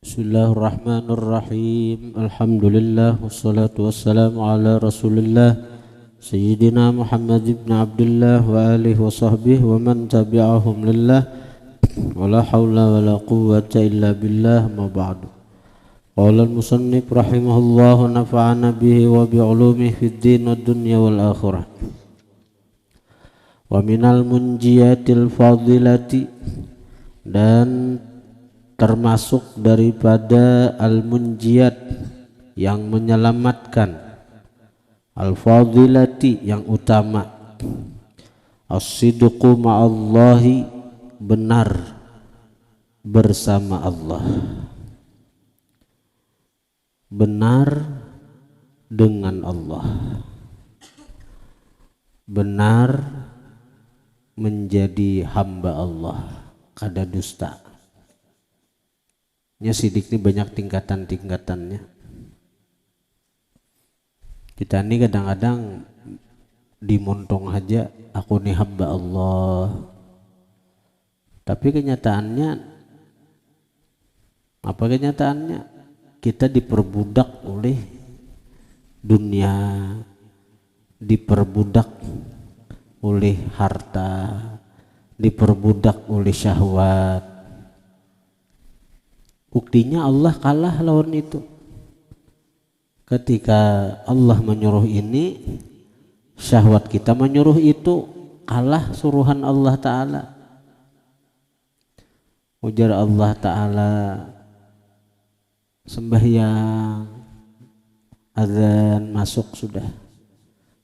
Bismillahirrahmanirrahim. Alhamdulillah wassalatu wassalamu ala Rasulillah Sayyidina Muhammad ibn Abdullah wa alihi wa sahbihi wa man tabi'ahum lillah wa la hawla wa la quwwata illa billah ma ba'du. Qala al-musannif rahimahullah nafa'ana bihi wa bi'ulumihi fid din wad dunya wal akhirah. Wa minal munjiyatil fadilati, dan termasuk daripada al-munjiyat yang menyelamatkan, al-fadilati yang utama, as-sidqu ma'allahi, benar bersama Allah, benar dengan Allah, benar menjadi hamba Allah, kada dusta. Sidik ini banyak tingkatan-tingkatannya. Kita ini kadang-kadang dimontong aja, aku nih hamba Allah. Tapi kenyataannya, apa kenyataannya? Kita diperbudak oleh dunia, diperbudak oleh harta, diperbudak oleh syahwat. Buktinya Allah kalah lawan itu. Ketika Allah menyuruh ini, syahwat kita menyuruh itu, kalah suruhan Allah Ta'ala. Ujar Allah Ta'ala, sembahyang, azan masuk sudah.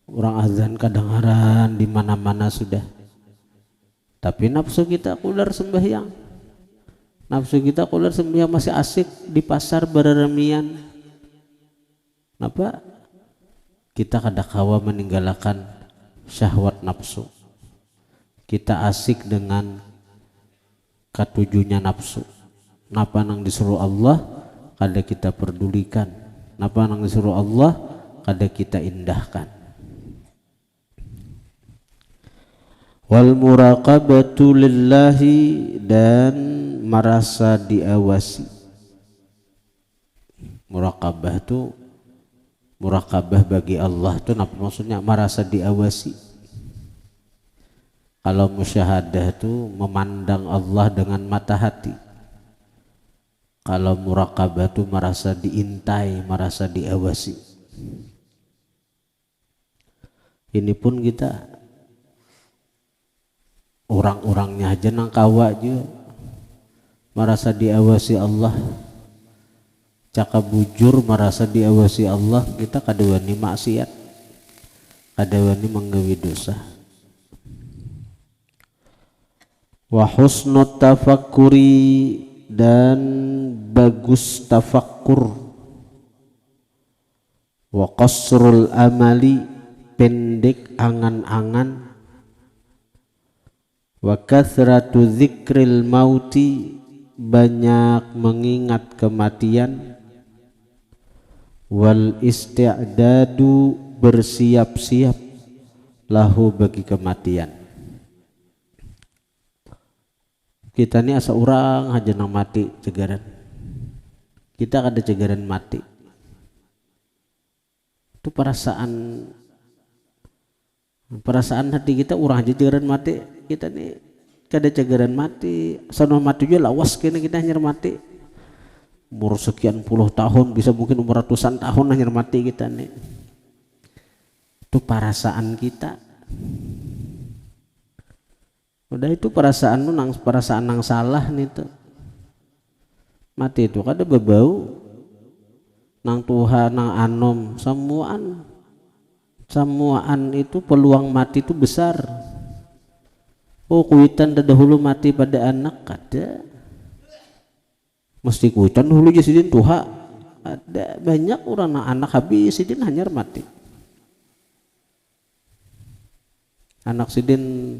Orang azan kedengaran di mana-mana sudah. Tapi nafsu kita kular sembahyang. Nafsu kita kalau sembahyang masih asik di pasar bereremian. Kenapa? Kita kadakawa meninggalkan syahwat nafsu. Kita asik dengan katujunya nafsu. Napa nang disuruh Allah kada kita pedulikan. Napa nang disuruh Allah kada kita indahkan. Wal muraqabatu lillahi, dan merasa diawasi. Muraqabah itu, muraqabah bagi Allah itu apa maksudnya? Merasa diawasi. Kalau musyahadah itu memandang Allah dengan mata hati. Kalau muraqabah itu merasa diintai, merasa diawasi. Ini pun kita orang-orangnya aja nang kawa aja merasa diawasi Allah, cakap bujur merasa diawasi Allah. Kita kadawani maksiat, kadawani menggawi dosa. Wa husnut tafakkuri, dan bagus tafakkur. Wa qasrul amali, pendek angan-angan. Wa kathratu dzikril mauti, banyak mengingat kematian. Wal isti'dadu, bersiap-siap lahu bagi kematian. Kita ini asa orang aja nang mati cegaran. Kita kada cegaran mati. Itu perasaan hati kita, orang aja cegaran mati. Kita nih kada cegaran mati, sanoh mati juga lawas kena kita hanyar mati. Umur sekian puluh tahun, bisa mungkin umur ratusan tahun hanyar mati kita nih. Itu perasaan kita. Udah itu perasaan nang salah nih tuh. Mati itu kada berbau nang Tuhan nang anom, semuaan itu peluang mati itu besar. Oh, kuitan dahulu mati pada anak, ada. Mesti kuitan dahulu jasidin tuha. Ada banyak orang anak habis sidin hanyar mati. Anak sidin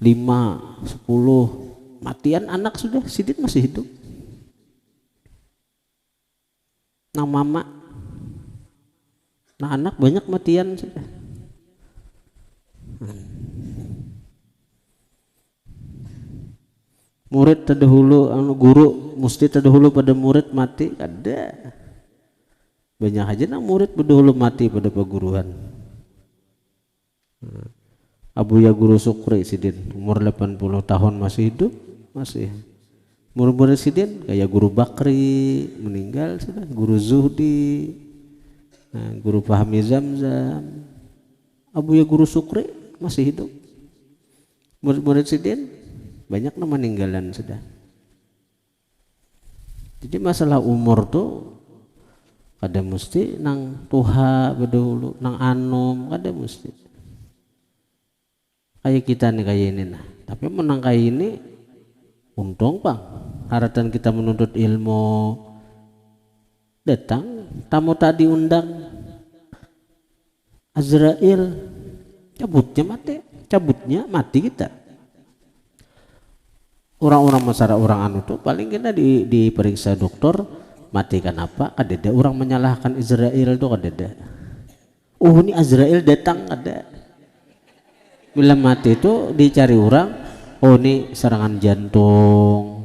5, 10 matian anak sudah, sidin masih hidup. Nang mama, nah anak banyak matian sudah. murid terdahulu guru mesti terdahulu pada murid mati kada. Banyak aja nang murid berdahulu mati pada perguruan. Abu ya Guru Sukri Sidin umur 80 tahun masih hidup, masih murid-murid Sidin kayak Guru Bakri meninggal sudah, Guru Zuhdi, Guru Fahmi Zamzam. Abu ya Guru Sukri masih hidup, murid-murid Sidin banyak nama meninggalan sudah. Jadi masalah umur tuh kada mesti nang tuha berdahulu, nang anom kada mesti. Kayak kita nih kayak ini nah, tapi menang kayak ini untung bang, harapan kita menuntut ilmu datang tamu tadi undang Azrail cabutnya mati kita. Orang-orang masyarakat orang anu tuh paling kita diperiksa dokter mati kenapa? Ada orang menyalahkan Azrail tuh ada. Oh ini Azrail datang ada. Bila mati itu dicari orang, oh ini serangan jantung.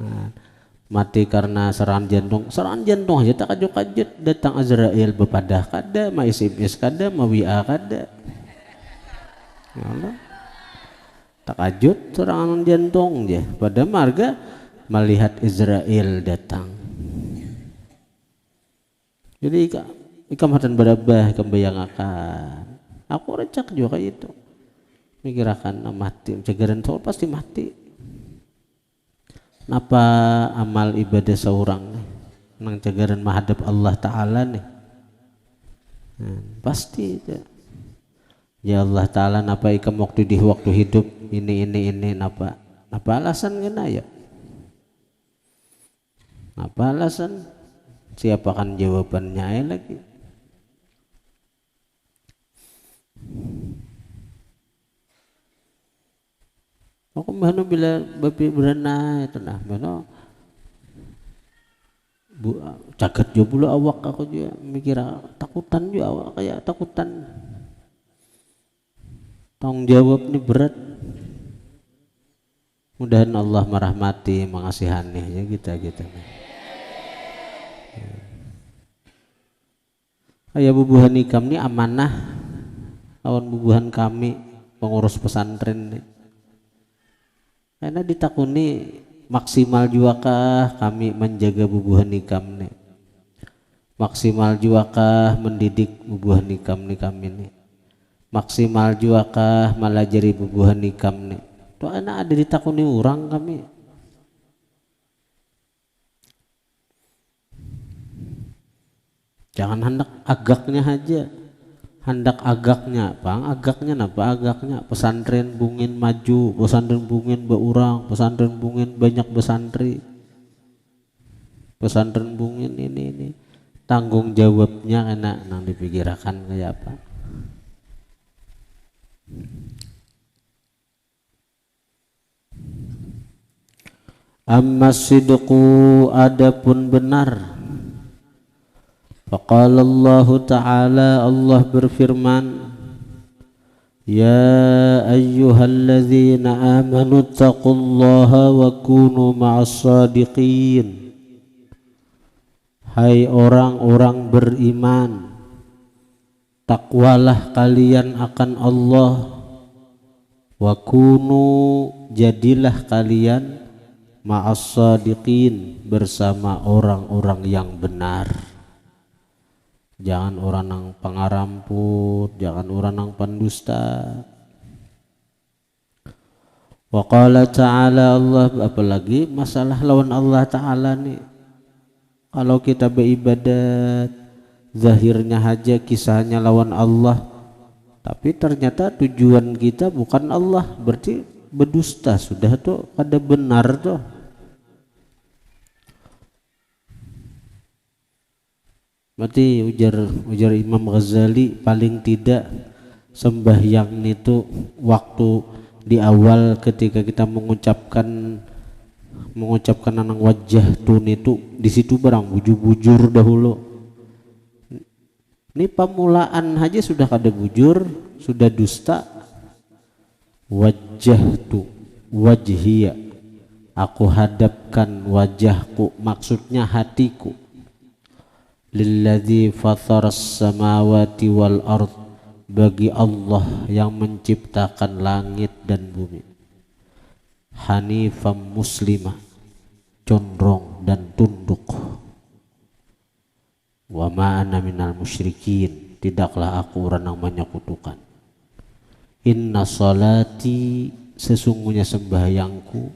Nah, mati karena serangan jantung aja tak kaget datang Azrail bepadah kada, ma SMS kada, ma WA kada. Ya Allah. Tak kaget serangan jantung je. Pada marga melihat Israel datang. Jadi ikamatan berabah kembayangakan. Aku recak juga kayak itu. Mikirakan mati, cagaran soal pasti mati. Napa amal ibadah seorang nih, nang cagaran menghadap Allah Ta'ala nih, pasti itu. Ya Allah Ta'ala napa ikam waktu hidup ini napa alasan kena ya? Napa alasan? Siapakan jawabannya lagi? Aku mana bila babi berenang itu nah mana cagat juga pula awak aku juga mikir takutan juga awak kayak takutan tanggung jawab ini berat. Mudahan Allah merahmati mengasihani ya kita kayak bubuhan ikam ini amanah lawan bubuhan kami pengurus pesantren nih. Karena ditakuni maksimal juakah kami menjaga bubuhan ikam nih, maksimal juakah mendidik bubuhan ikam nih kami nih, maksimal juakah malajari bubuhan ikam nih. Tuh anak ada ditakuni orang kami. Jangan hendak agaknya aja. Hendak agaknya, bang agaknya napa agaknya pesantren bungin maju, pesantren bungin beurang, pesantren bungin banyak besantri, pesantren bungin ini tanggung jawabnya enak nang dipikirkan kayak apa. Amma sidqu adapun benar. Faqala Allah Ta'ala Allah berfirman Ya ayyuhalladzina amanu taqullaha wa kunu ma'as sadiqin. Hai orang-orang beriman, takwalah kalian akan Allah, wa kunu jadilah kalian ma'as sadiqin bersama orang-orang yang benar. Jangan orang nang pangaramput, jangan orang nang pendusta. Wa qala ta'ala Allah, apalagi masalah lawan Allah Ta'ala nih. Kalau kita beribadat zahirnya aja kisahnya lawan Allah, tapi ternyata tujuan kita bukan Allah, berarti berdusta sudah tuh, kada benar tuh. Berarti ujar Imam Ghazali paling tidak sembahyang itu waktu di awal ketika kita mengucapkan anang wajah tun itu di situ barang bujur dahulu. Ini pemulaan aja sudah kada bujur, sudah dusta. Wajah tu wajhiya aku hadapkan wajahku, maksudnya hatiku, lilladzi fataras samawati wal ard, bagi Allah yang menciptakan langit dan bumi, hanifam muslimah, condong dan tunduk, wa ma ana minal musyrikin, tidaklah aku orang yang menyekutukan. Inna salati, sesungguhnya sembahyangku,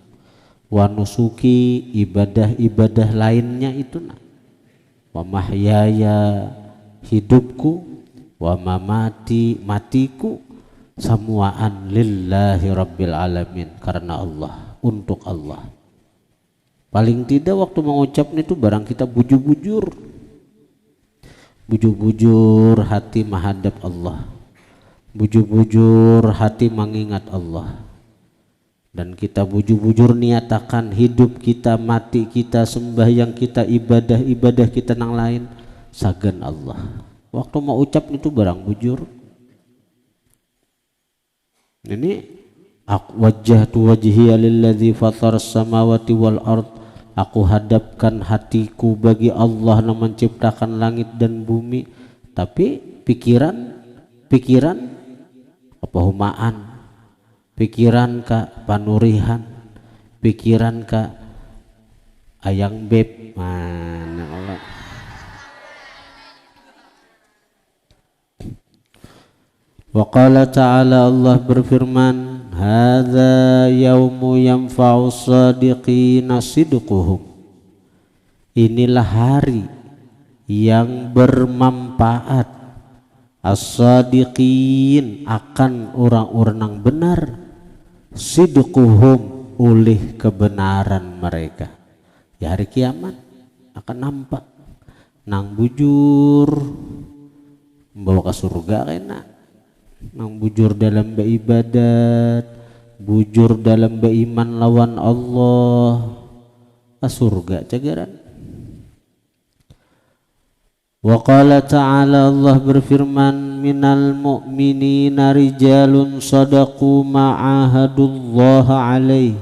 wa nusuki, ibadah-ibadah lainnya itu, wa mahyaya, hidupku, wa mamati, matiku, semuaan lillahi rabbil alamin, karena Allah, untuk Allah. Paling tidak waktu mengucap itu barang kita bujur-bujur hati menghadap Allah, bujur-bujur hati mengingat Allah, dan kita bujur-bujur niatakan hidup kita, mati kita, sembahyang kita, ibadah kita nang lain sagan Allah. Waktu mau ucap itu barang bujur. Ini wajjahtu wajhiya lilladzi fataras samawati wal ard, aku hadapkan hatiku bagi Allah yang menciptakan langit dan bumi. Tapi pikiran apa humaan, pikiran ka panurihan, pikiran ka ayang beb, mana Allah. Wa qala ta'ala, Allah berfirman, hadza yaumu yanfa'u shadiqina sidquhum, inilah hari yang bermanfaat as-shadiqin, akan orang-orang yang benar, sidquhum, oleh kebenaran mereka. Ya hari kiamat akan nampak nang bujur membawa ke surga kena, nang bujur dalam beribadat, bujur dalam beriman lawan Allah, ke surga cagaran. Wa qala ta'ala, Allah berfirman, minal mu'minina rijalun sadaqu ma'ahadullaha alaih,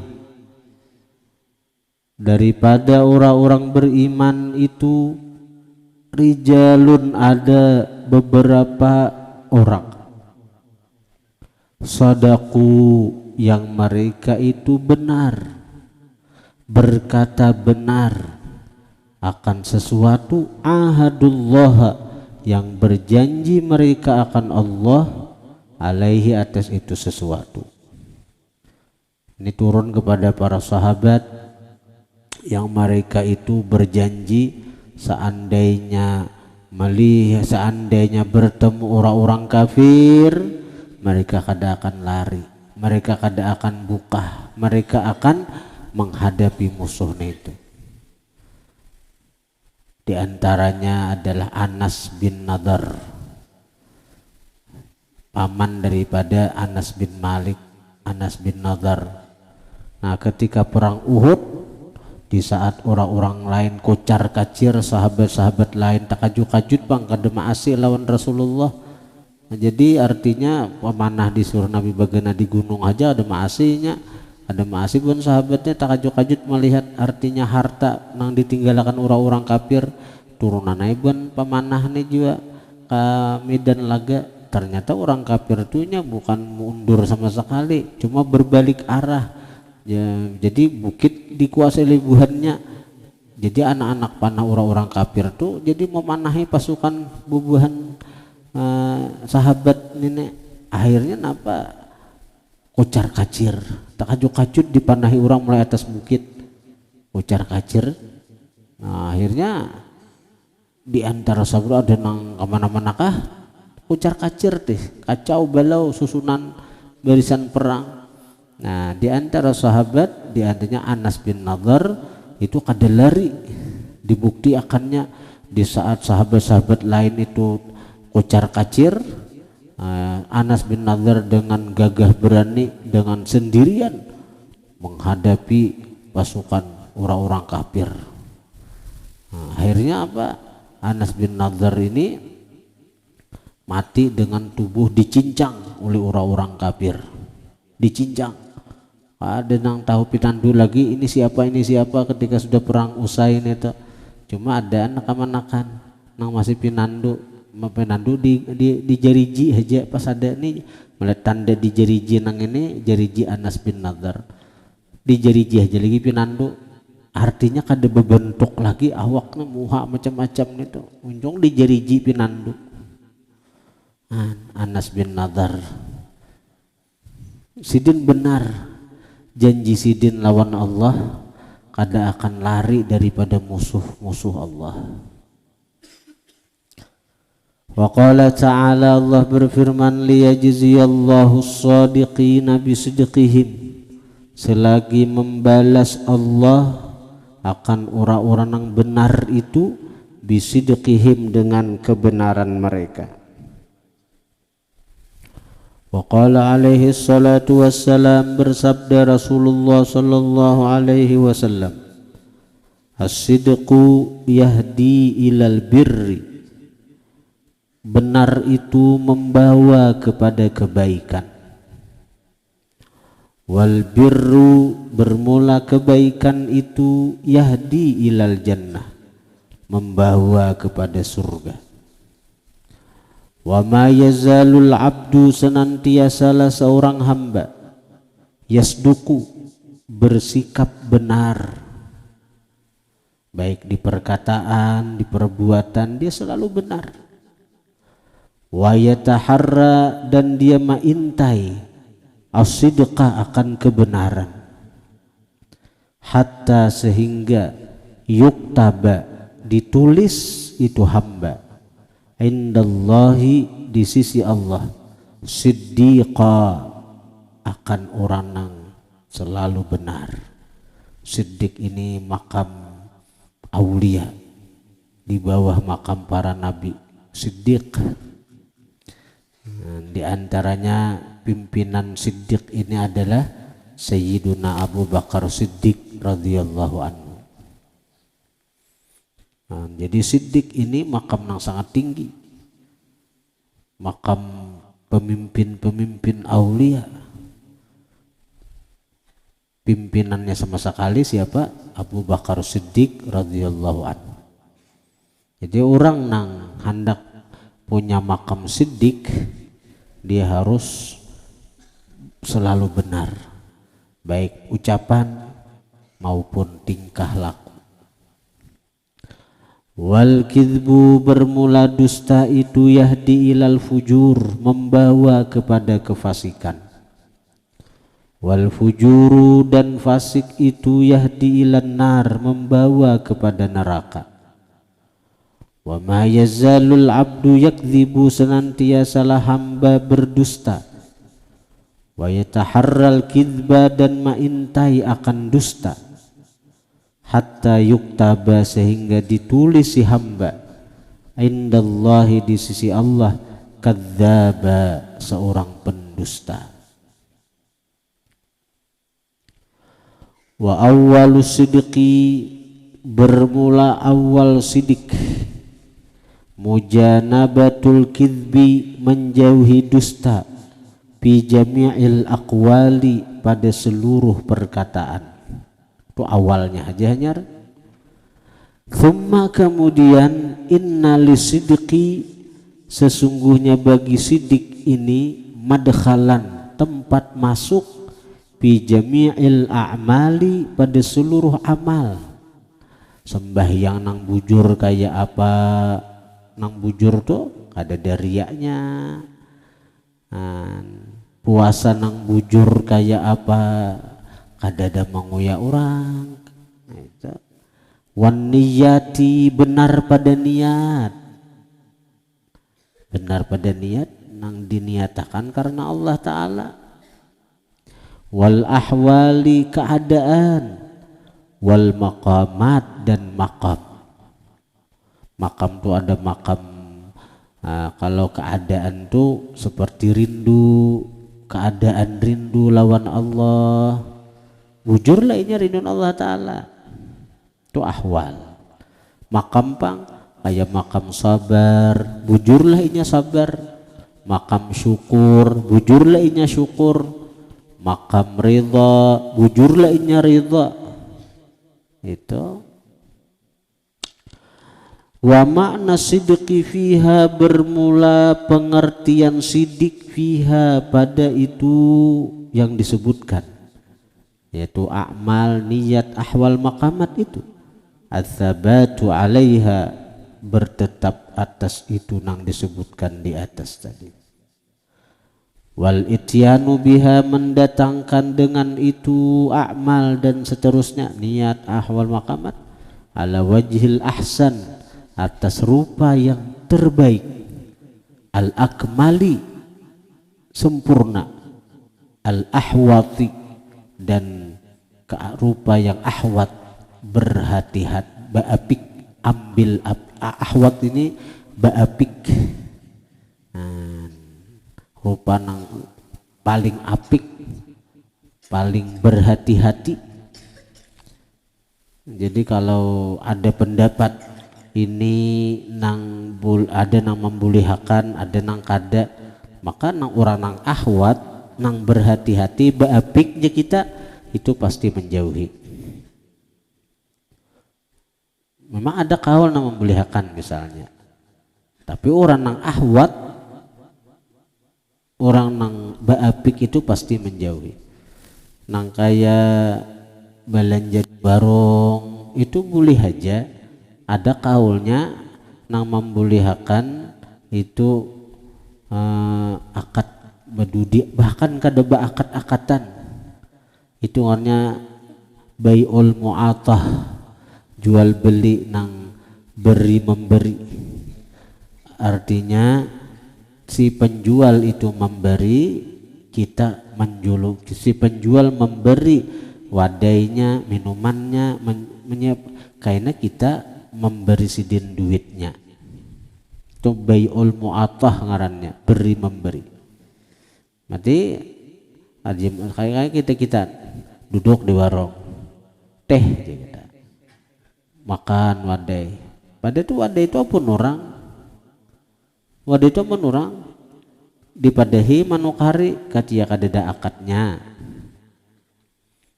daripada orang-orang beriman itu rijalun, ada beberapa orang, sadaku, yang mereka itu benar, berkata benar akan sesuatu, ahadullah, yang berjanji mereka akan Allah, alaihi, atas itu sesuatu. Ini turun kepada para sahabat yang mereka itu berjanji seandainya bertemu orang-orang kafir, mereka kada akan lari, mereka kada akan buka, mereka akan menghadapi musuhnya itu. Di antaranya adalah Anas bin Nadar, paman daripada Anas bin Malik, Anas bin Nadar. Nah, ketika perang Uhud, di saat orang-orang lain kocar kacir, sahabat-sahabat lain takajut-kajut bang kada maasi lawan Rasulullah. Nah, jadi artinya pemanah disuruh Nabi bagana di gunung aja ada maasinya, ada maasi pun sahabatnya takajut-kajut melihat artinya harta nang ditinggalkan orang-orang kafir, turunan pun pemanah nih juga ke medan laga. Ternyata orang kafir itunya bukan mundur sama sekali, cuma berbalik arah ya, jadi bukit dikuasai lebuhannya. Jadi anak-anak panah orang-orang kafir tuh jadi memanahi pasukan bubuhan sahabat nenek. Akhirnya napa kocar kacir, takajut-kajut dipanahi orang mulai atas bukit, kocar kacir. Nah, akhirnya di antara sahabat ada nang kemana-mana kah kocar kacir teh, kacau balau susunan barisan perang. Nah, di antara sahabat, di antaranya Anas bin Nadar itu kada lari, dibukti akannya di saat sahabat-sahabat lain itu kocar kacir, Anas bin Nadar dengan gagah berani, dengan sendirian menghadapi pasukan orang-orang kafir. Nah, akhirnya apa? Anas bin Nadar ini mati dengan tubuh dicincang oleh orang-orang kafir, dicincang. ada nang tahu pinandu lagi ini siapa ketika sudah perang usai itu. Cuma ada anak-anakan nang masih pinandu di jariji aja pas ada nih melihat tanda di jariji nang ini jariji Anas bin Nadar di jariji aja lagi pinandu artinya kada berbentuk lagi awaknya muha macam-macam itu unjung di jariji pinandu Anas bin Nadar sidin benar janji sidin lawan Allah kada akan lari daripada musuh Allah. Wa qala ta'ala Allah berfirman liyajziyallahu as-sadiqina bisidqihim selagi membalas Allah akan orang-orang yang benar itu bisidqihim dengan kebenaran mereka. Wa qala alaihi salatu wassalam bersabda Rasulullah sallallahu alaihi wasallam as-sidqu yahdi ilal birri benar itu membawa kepada kebaikan wal birru bermula kebaikan itu yahdi ilal jannah membawa kepada surga. Wa ma yazalul abdu senantiasalah seorang hamba yasduku bersikap benar baik di perkataan di perbuatan dia selalu benar. Wa yataharra dan dia maintai as-sidqa akan kebenaran hatta sehingga yuktaba ditulis itu hamba indallahi di sisi Allah siddiqa akan orang yang selalu benar. Siddiq ini makam aulia di bawah makam para nabi. Siddiq di antaranya pimpinan Siddiq ini adalah Sayyiduna Abu Bakar Siddiq radhiyallahu anhu. Jadi Siddiq ini makam yang sangat tinggi, makam pemimpin-pemimpin aulia. Pimpinannya sama sekali siapa? Abu Bakar Siddiq radhiyallahu anhu. Jadi orang nang hendak punya makam Siddiq dia harus selalu benar, baik ucapan maupun tingkah laku. Wal kidbu bermula dusta itu yahdi ilal fujur membawa kepada kefasikan. Wal fujuru dan fasik itu yahdi ilan nar membawa kepada neraka. Wa ma yazalul abdu yakdzibu senantiasalah hamba berdusta. Wa yataharral kidba dan maintai akan dusta. Hatta yuktaba sehingga ditulis si hamba indallahi di sisi Allah kadzdzaba seorang pendusta. Wa awwalus sidqi bermula awal sidik mujanabatul kidbi menjauhi dusta fi jami'il aqwali pada seluruh perkataan. Itu awalnya aja nyar. Thumma kemudian inna lisidqi sesungguhnya bagi sidik ini madkhalan tempat masuk fi jami'il a'mali pada seluruh amal. Sembahyang nang bujur kayak apa? Nang bujur tuh ada dariaknya. Puasa nang bujur kayak apa? Kadada menguya orang. Wan niyati benar pada niat. Benar pada niat nang diniatakan karena Allah Ta'ala. Wal ahwali keadaan. Wal maqamat dan maqam. Makam tuh ada makam. Kalau keadaan tuh seperti rindu. Keadaan rindu lawan Allah. Bujur lainnya rindu Allah Ta'ala. Itu ahwal. Makam pang kayak makam sabar, bujur lainnya sabar. Makam syukur, bujur lainnya syukur. makam ridha, bujur lainnya ridha. Itu wa makna sidqi fiha, bermula pengertian sidik fiha pada itu yang disebutkan, yaitu amal, niat, ahwal, maqamat itu. Ats-tsabatu 'alaiha, bertetap atas itu nang disebutkan di atas tadi. Wal ityanu biha, mendatangkan dengan itu amal dan seterusnya, niat, ahwal, maqamat, ala wajhil ahsan, atas rupa yang terbaik, al akmali, sempurna, al ahwati, dan ke rupa yang ahwat, berhati-hati, baapik, ambil ahwat ini baapik, rupa nang paling apik, paling berhati-hati. Jadi kalau ada pendapat ini ada nang membulihakan, ada nang kada, maka nang orang nang ahwat, nang berhati-hati, baapik je kita, itu pasti menjauhi. Memang ada kaul nang membulihakan misalnya, tapi orang nang ahwat, orang nang baapik itu pasti menjauhi. Nang kayak belanja di warung itu boleh aja, ada kaulnya nang membulihakan itu akad bedudi, bahkan kada akad-akatan, itu artinya bai'ul mu'atah, jual beli nang beri memberi, artinya si penjual itu memberi, kita menjuluk, si penjual memberi wadainya, minumannya, karena kita memberi sidin duitnya. Itu bai'ul mu'atah ngarannya, beri memberi. Berarti kayak kita duduk di warung, teh kita makan wadai. Pada itu wadai itu apun orang, wadai itu apun orang dipadahi manukari katia kadeda akadnya.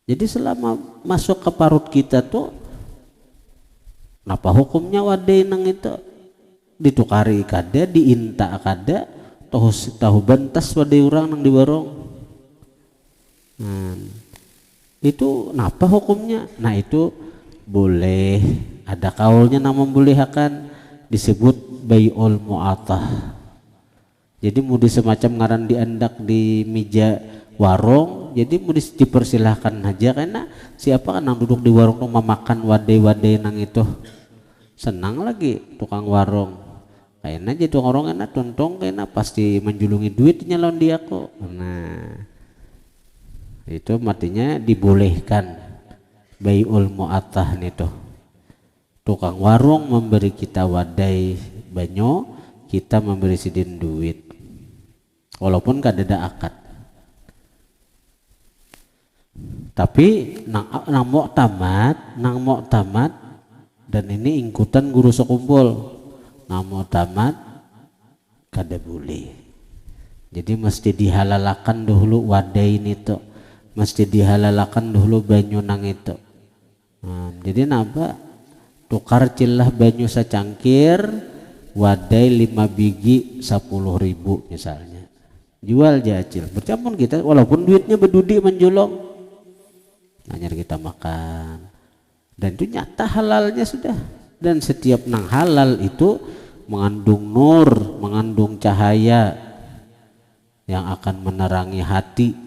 Jadi selama masuk ke parut kita tuh, napa hukumnya wadai nang itu ditukari kada, diinta kada, tahu bentas wadai orang nang di warung. Itu napa hukumnya? Nah itu boleh, ada kaulnya nang membolehkan, disebut bai'ul mu'atah. Jadi mudi semacam ngaran diandak di meja warung, jadi mudi dipersilahkan aja, karena siapa kan nang duduk di warung tuh memakan wadai-wadai nang itu, senang lagi tukang warung, kayaknya jadi tukang warung enak tontong, kayaknya pasti menjulungi duitnya lawan dia kok. Nah itu matinya dibolehkan bai'ul mu'atah itu, tukang warung memberi kita wadai banyo, kita memberi sidin duit, walaupun kadada akad. Tapi nang mu'tamad, dan ini ingkutan guru sekumpul, nang mu'tamad kada boleh. Jadi mesti dihalalakan dahulu wadai ini tuh, mesti dihalalakan dahulu banyu nang itu. Jadi napa tukar cilah banyu secangkir, wadai 5 biji 10.000 misalnya, jual jacil bercampur kita, walaupun duitnya berdudi menjulong, hanya kita makan, dan itu nyata halalnya sudah. Dan setiap nang halal itu mengandung nur, mengandung cahaya yang akan menerangi hati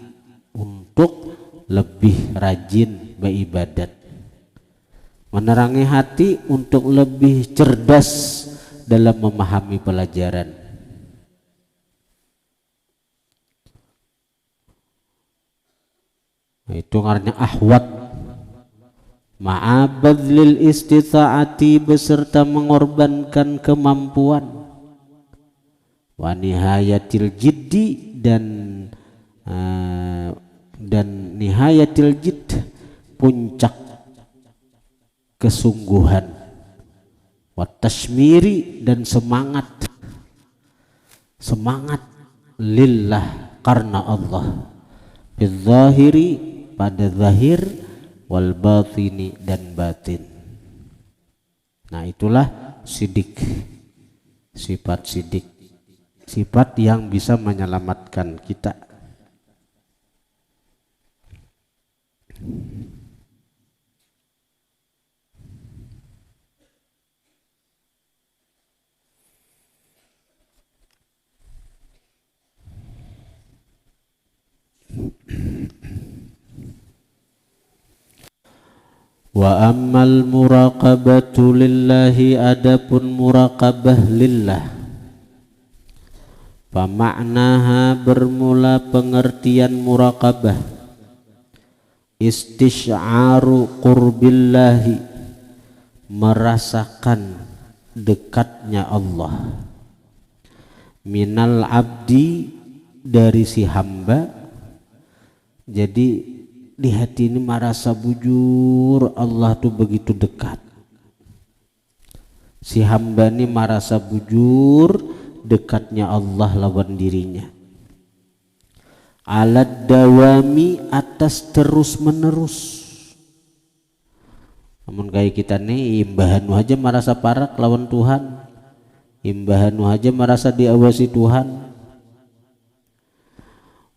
untuk lebih rajin beribadat, menerangi hati untuk lebih cerdas dalam memahami pelajaran. Nah, itu artinya ahwat, ma'abadlil istita'ati, beserta mengorbankan kemampuan, wa nihayatil jiddi, dan nihayatil jidd, puncak kesungguhan, wa tashmiri, dan semangat lillah, karena Allah, Bidzahiri, pada zahir, wal batini, dan batin. Nah itulah sidik, sifat sidik, sifat yang bisa menyelamatkan kita. Wa ammal muraqabatu lillahi, adapun muraqabah lillah, pamaknaha bermula pengertian muraqabah istisy'aru qurbillahi, merasakan dekatnya Allah, minal abdi, dari si hamba. Jadi di hati ini merasa bujur Allah tuh begitu dekat. Si hamba ini merasa bujur dekatnya Allah lawan dirinya. Alad dawami, atas terus menerus. Namun kayak kita nih imbahanu aja merasa parak lawan Tuhan, imbahanu aja merasa diawasi Tuhan.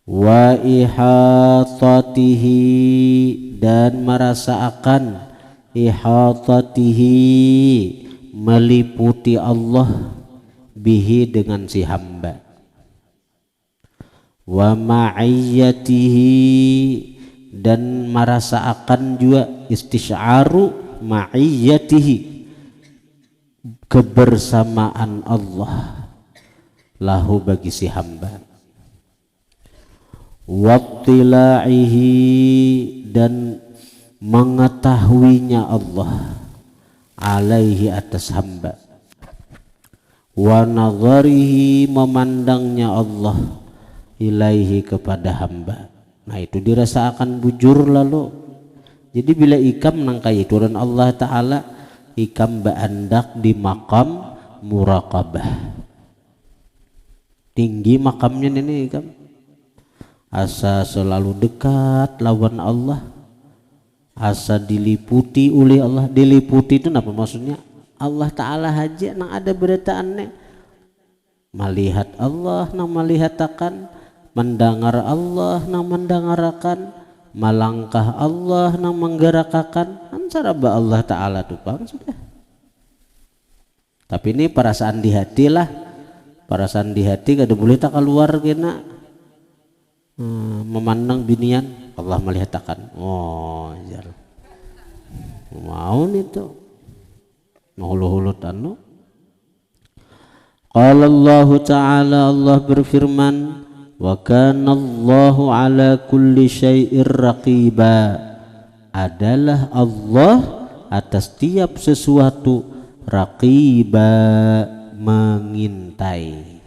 Wa ihatatihi, dan merasa akan ihatatihi, meliputi Allah, bihi, dengan si hamba. Wa ma'iyyatihi, dan merasa akan juga istisy'aru ma'iyyatihi, kebersamaan Allah lahu, bagi si hamba. Wattila'ihi, dan mengetahuinya Allah alaihi, atas hamba. Wa nazarihi, memandangnya Allah ilaihi, kepada hamba. Nah itu dirasakan bujur lalu. Jadi bila ikam nangkai turun Allah Ta'ala, ikam berandak di makam muraqabah. Tinggi makamnya ini ikam, asa selalu dekat lawan Allah, asa diliputi oleh Allah. Diliputi itu apa maksudnya? Allah Ta'ala aja nang ada beritaannya, melihat Allah nang melihatakan, mendengar Allah nang mendengarakan, melangkah Allah nang menggerakkan. Antara Allah Ta'ala tuh bang sudah. Tapi ini perasaan di hati lah, perasaan di hati kada boleh tak keluar kena. Memandang binian Allah melihatakan, oh jar mau nih tuh mau hulu-hulu anu. Qala Allah Ta'ala, Allah berfirman, wa kana Allahu ala kulli syai'ir raqiba, adalah Allah atas tiap sesuatu, raqiba, mengintai.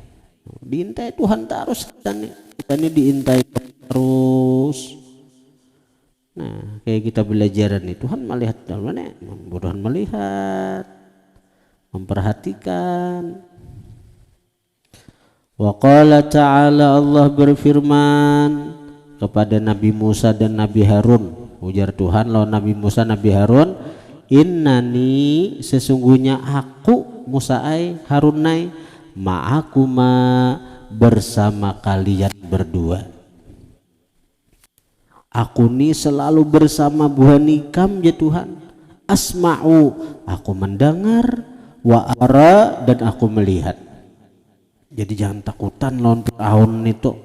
Diintai Tuhan terus, kita ini diintai terus. Nah kayak kita belajar nih, Tuhan melihat dalam mana, Tuhan melihat, memperhatikan. Wa qala ta'ala, Allah berfirman kepada Nabi Musa dan Nabi Harun. Ujar Tuhan lawan Nabi Musa Nabi Harun, innani, sesungguhnya aku Musa ai Harunai, ma'akuma, bersama kalian berdua. Aku ni selalu bersama buhanikam ya Tuhan. Asma'u, aku mendengar, wa ara, dan aku melihat. Jadi jangan takutan lawan Fir'aun itu.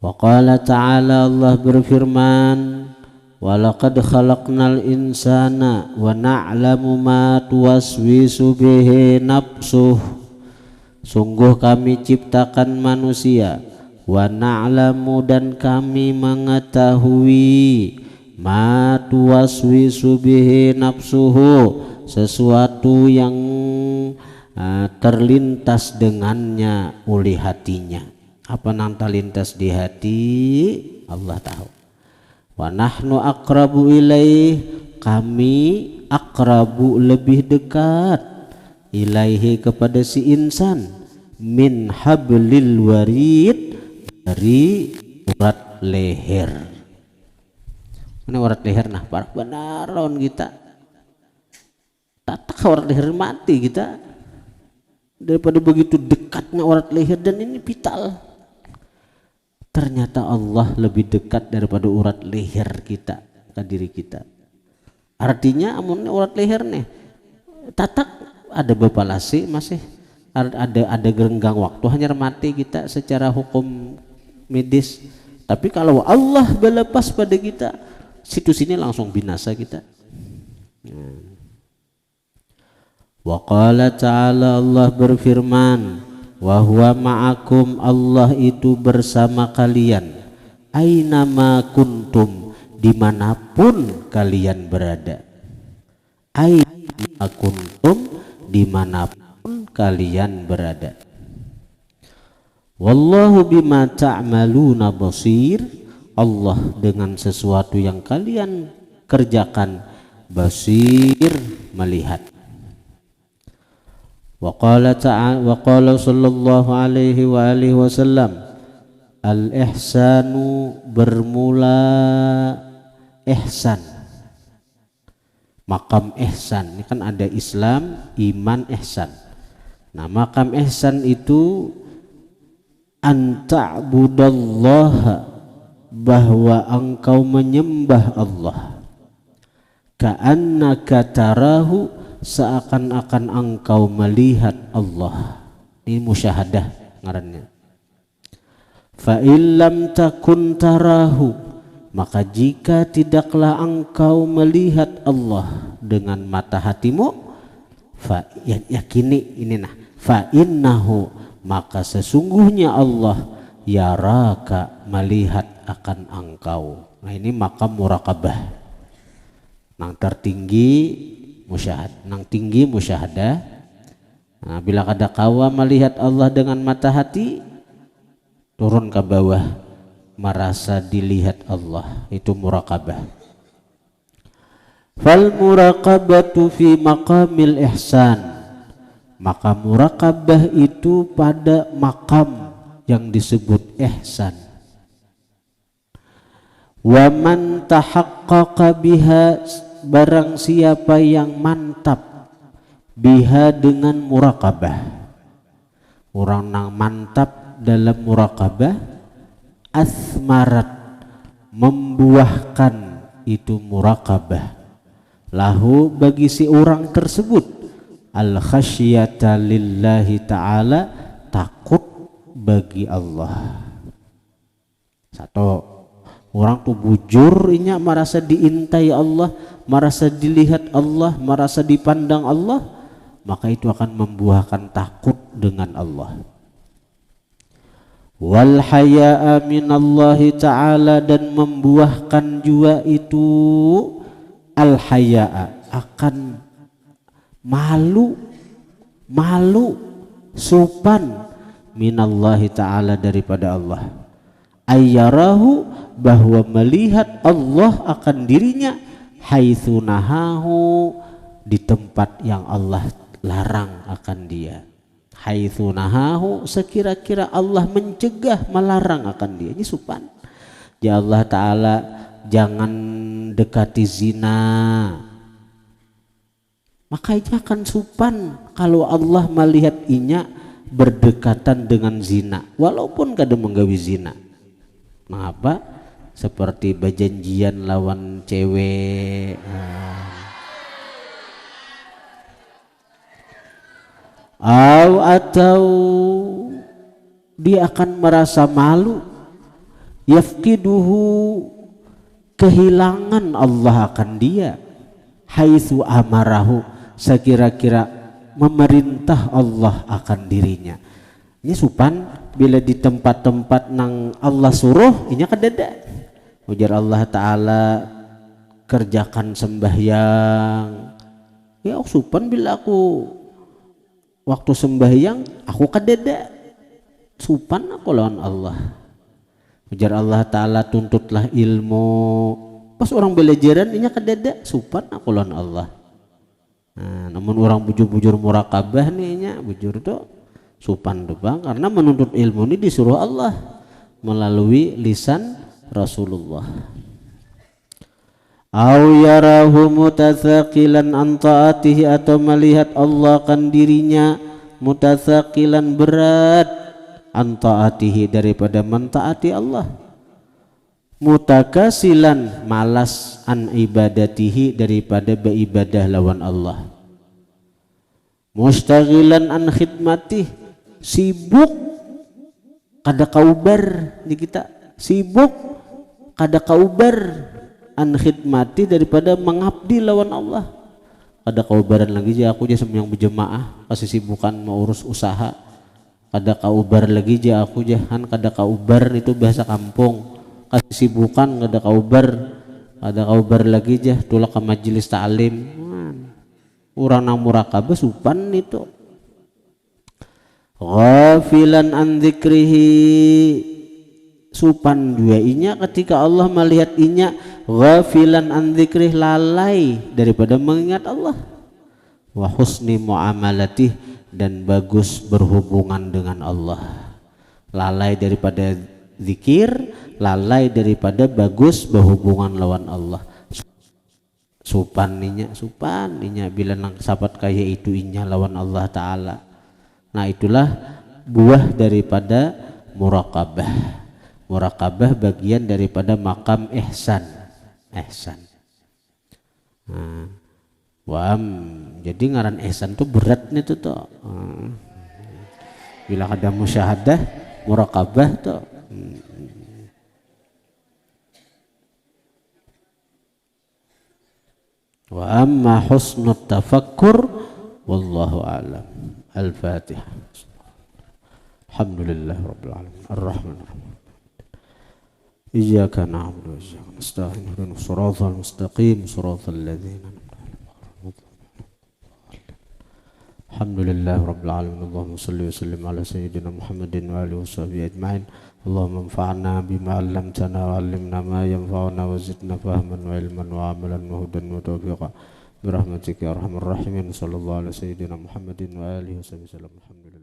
Wa qala ta'ala, Allah berfirman, walaqad khalaqnal insana wa na'lamu ma tuwaswisu bihi nafsuh. Sungguh kami ciptakan manusia, wa na'lamu, dan kami mengetahui, ma tuwaswisu bihi nafsuhu, sesuatu yang terlintas dengannya oleh hatinya. Apa nang terlintas di hati Allah tahu. Wa nahnu aqrabu ilaih, kami aqrabu, lebih dekat, ilaihi, kepada si insan, min hablil warid, dari urat leher. Ini urat leher nah parah benar lawan kita. Tatak urat leher mati kita. Daripada begitu dekatnya urat leher dan ini vital. Ternyata Allah lebih dekat daripada urat leher kita ke diri kita. Artinya amun urat leher nih tatak ada bepalasi masih ada gerenggang waktu hanya mati kita secara hukum medis. Tapi kalau Allah berlepas pada kita situ sini langsung binasa kita. Wa qala ta'ala Allah berfirman, wa huwa ma'akum Allah itu bersama kalian ainama kuntum dimanapun kalian berada. Ainama kuntum dimanapun kalian berada. Wallahu bima ta'maluna basir. Allah dengan sesuatu yang kalian kerjakan basir melihat. Wa qala ta'ala wa qala sallallahu alaihi wa alihi wasallam al ihsanu bermula ihsan. Makam ihsan ini kan ada Islam, iman, ihsan. Nah, makam ihsan itu anta'budallaha bahwa engkau menyembah Allah ka'annaka tarahu seakan-akan engkau melihat Allah. Ini musyahadah ngarannya. Fa illam takun tarahu maka jika tidaklah engkau melihat Allah dengan mata hatimu fa yakini ini nah fa innahu maka sesungguhnya Allah yaraka melihat akan engkau. Nah ini makam muraqabah nang tertinggi musyahad, nang tinggi musyahadah. Nah, bila kada kawa melihat Allah dengan mata hati, turun ke bawah merasa dilihat Allah, itu muraqabah. Fal muraqabatu fi maqamil ihsan. Maka muraqabah itu pada makam yang disebut ihsan. Wa man tahaqqaqa biha barang siapa yang mantap biha dengan muraqabah, orang nang mantap dalam muraqabah, asmarat membuahkan itu muraqabah lahu bagi si orang tersebut al khasyata lillahi ta'ala takut bagi Allah. Satu orang tuh bujur inya merasa diintai Allah, merasa dilihat Allah, merasa dipandang Allah, maka itu akan membuahkan takut dengan Allah. Wal haya'a minallahi ta'ala dan membuahkan juga itu al haya'a akan malu sopan minallahi ta'ala daripada Allah. Ayyarahu bahwa melihat Allah akan dirinya haitsu nahahu di tempat yang Allah larang akan dia. Haitsu nahahu sekira-kira Allah mencegah melarang akan dia. Ini sopan. Ya Allah Ta'ala jangan dekati zina. Makanya akan sopan kalau Allah melihat inya berdekatan dengan zina walaupun kada menggawi zina. Mengapa? Seperti berjanjian lawan cewek. Atau dia akan merasa malu. Yafqiduhu kehilangan Allah akan dia. Haitsu amarahu sekira-kira memerintah Allah akan dirinya. Ini sopan bila di tempat-tempat nang Allah suruh inya kedada. Ujar Allah Ta'ala kerjakan sembahyang. Ya sopan bila aku waktu sembahyang aku kedada. Sopan aku lawan Allah. Ujar Allah Ta'ala tuntutlah ilmu. Pas orang belajaran inya kedada. Sopan aku lawan Allah. Nah, namun orang bujur-bujur muraqabah nih inya bujur tuh sopan tuh bang, karena menuntut ilmu ini disuruh Allah. melalui lisan Rasulullah. Au yarahu mutatsaqilan an taatihi, atau melihat Allah kan dirinya mutatsaqilan berat an taatihi daripada mentaati Allah, mutakasilan malas an ibadatihi daripada beribadah lawan Allah, mustaghilan an khidmatih sibuk kada kaubar di kita, sibuk kada kaubar an khidmati daripada mengabdi lawan Allah. Kada kaubaran lagi aja aku aja sembahyang berjemaah kasih sibukan mau urus usaha, kada kaubar lagi aja aku jahan, kada kaubar itu bahasa kampung, kasih sibukan kada kaubar lagi aja tulak ke majelis ta'lim. Urang nang murakabah supan itu. Ghafilan an dzikrihi, supan dua inya ketika Allah melihat inya ghafilan an dzikrih, lalai daripada mengingat Allah, wa husni muamalatih, dan bagus berhubungan dengan Allah, lalai daripada zikir, lalai daripada bagus berhubungan lawan Allah. Supan inya bila nang sahabat kaya itu inya lawan Allah Ta'ala. Nah itulah buah daripada muraqabah. Muraqabah bagian daripada makam ihsan. Jadi ngaran ihsan tuh beratnya tuh toh. Bila ada musyahadah, muraqabah tuh. Wa amma husnut tafakkur wallahu a'lam. Al-Fatihah. Alhamdulillah rabbil alamin. Ar-Rahmanir Rahim. Iyyaka na'budu wa iyyaka nasta'in. Ihdinas siratal mustaqim, siratal ladzina an'amta 'alaihim. Alhamdulillah rabbil alamin. Allahumma shalli wa sallim ala sayyidina Muhammadin wa alihi washabbihi ajma'in. Allahumma anfa'na bima 'allamtana wa 'allimna ma yanfa'una wa zidna fahman wa ilman wa 'amalan wa hudan wa tawfiqa birahmatika ya arhamar rahimin. Sallallahu ala sayyidina Muhammadin wa alihi wasallam. Alhamdulillah.